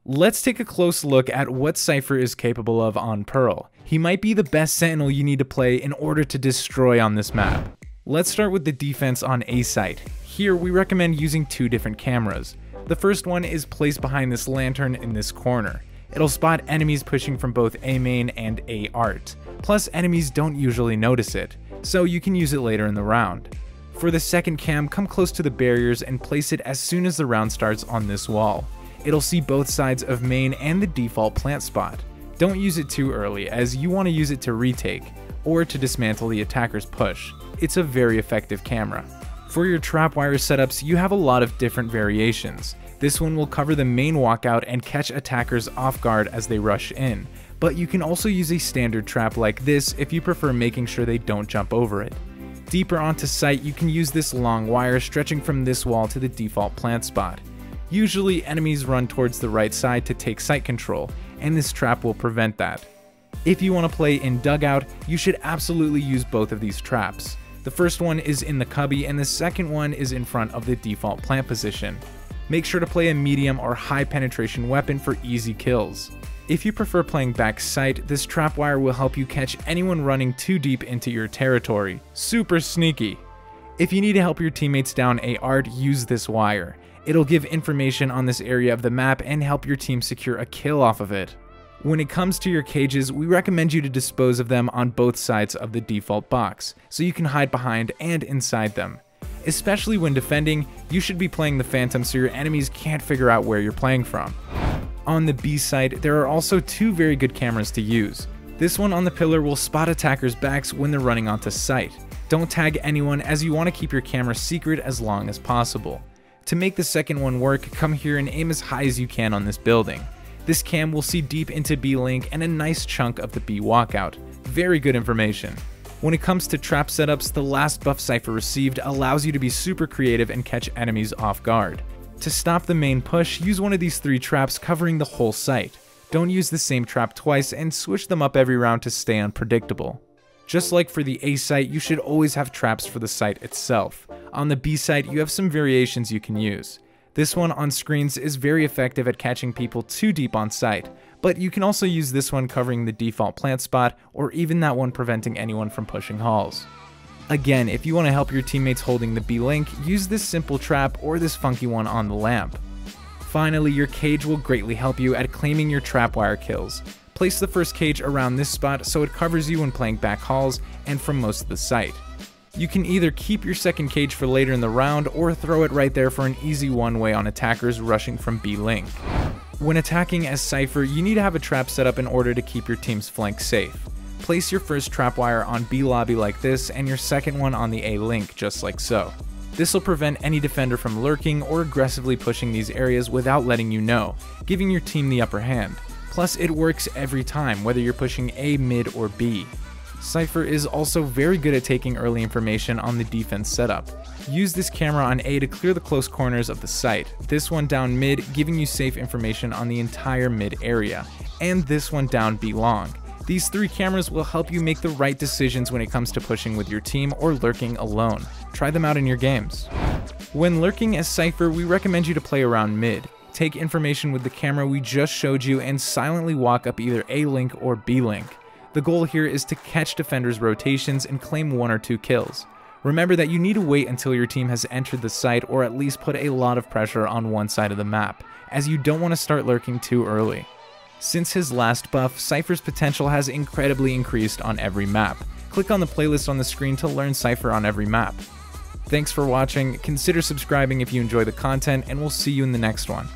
Let's take a close look at what Cypher is capable of on Pearl. He might be the best sentinel you need to play in order to destroy on this map. Let's start with the defense on A site. Here we recommend using two different cameras. The first one is placed behind this lantern in this corner. It'll spot enemies pushing from both A main and A art. Plus enemies don't usually notice it, so you can use it later in the round. For the second cam, come close to the barriers and place it as soon as the round starts on this wall. It'll see both sides of main and the default plant spot. Don't use it too early, as you want to use it to retake, or to dismantle the attacker's push. It's a very effective camera. For your trapwire setups, you have a lot of different variations. This one will cover the main walkout and catch attackers off guard as they rush in, but you can also use a standard trap like this if you prefer making sure they don't jump over it. Deeper onto site, you can use this long wire stretching from this wall to the default plant spot. Usually enemies run towards the right side to take site control, and this trap will prevent that. If you want to play in dugout, you should absolutely use both of these traps. The first one is in the cubby and the second one is in front of the default plant position. Make sure to play a medium or high penetration weapon for easy kills. If you prefer playing back site, this trapwire will help you catch anyone running too deep into your territory. Super sneaky. If you need to help your teammates down a art, use this wire. It'll give information on this area of the map and help your team secure a kill off of it. When it comes to your cages, we recommend you to dispose of them on both sides of the default box, so you can hide behind and inside them. Especially when defending, you should be playing the Phantom so your enemies can't figure out where you're playing from. On the B side, there are also two very good cameras to use. This one on the pillar will spot attackers' backs when they're running onto site. Don't tag anyone, as you want to keep your camera secret as long as possible. To make the second one work, come here and aim as high as you can on this building. This cam will see deep into B link and a nice chunk of the B walkout. Very good information. When it comes to trap setups, the last buff Cypher received allows you to be super creative and catch enemies off guard. To stop the main push, use one of these three traps covering the whole site. Don't use the same trap twice and switch them up every round to stay unpredictable. Just like for the A site, you should always have traps for the site itself. On the B site, you have some variations you can use. This one on screens is very effective at catching people too deep on site, but you can also use this one covering the default plant spot, or even that one preventing anyone from pushing halls. Again, if you want to help your teammates holding the B link, use this simple trap or this funky one on the lamp. Finally, your cage will greatly help you at claiming your trapwire kills. Place the first cage around this spot so it covers you when playing back halls and from most of the site. You can either keep your second cage for later in the round or throw it right there for an easy one-way on attackers rushing from B link. When attacking as Cypher, you need to have a trap set up in order to keep your team's flank safe. Place your first trapwire on B lobby like this and your second one on the A link just like so. This will prevent any defender from lurking or aggressively pushing these areas without letting you know, giving your team the upper hand. Plus, it works every time, whether you're pushing A, mid, or B. Cypher is also very good at taking early information on the defense setup. Use this camera on A to clear the close corners of the site, this one down mid giving you safe information on the entire mid area, and this one down B long. These three cameras will help you make the right decisions when it comes to pushing with your team or lurking alone. Try them out in your games. When lurking as Cypher, we recommend you to play around mid. Take information with the camera we just showed you and silently walk up either A link or B link. The goal here is to catch defenders' rotations and claim 1 or 2 kills. Remember that you need to wait until your team has entered the site or at least put a lot of pressure on one side of the map, as you don't want to start lurking too early. Since his last buff, Cypher's potential has incredibly increased on every map. Click on the playlist on the screen to learn Cypher on every map. Thanks for watching, consider subscribing if you enjoy the content, and we'll see you in the next one.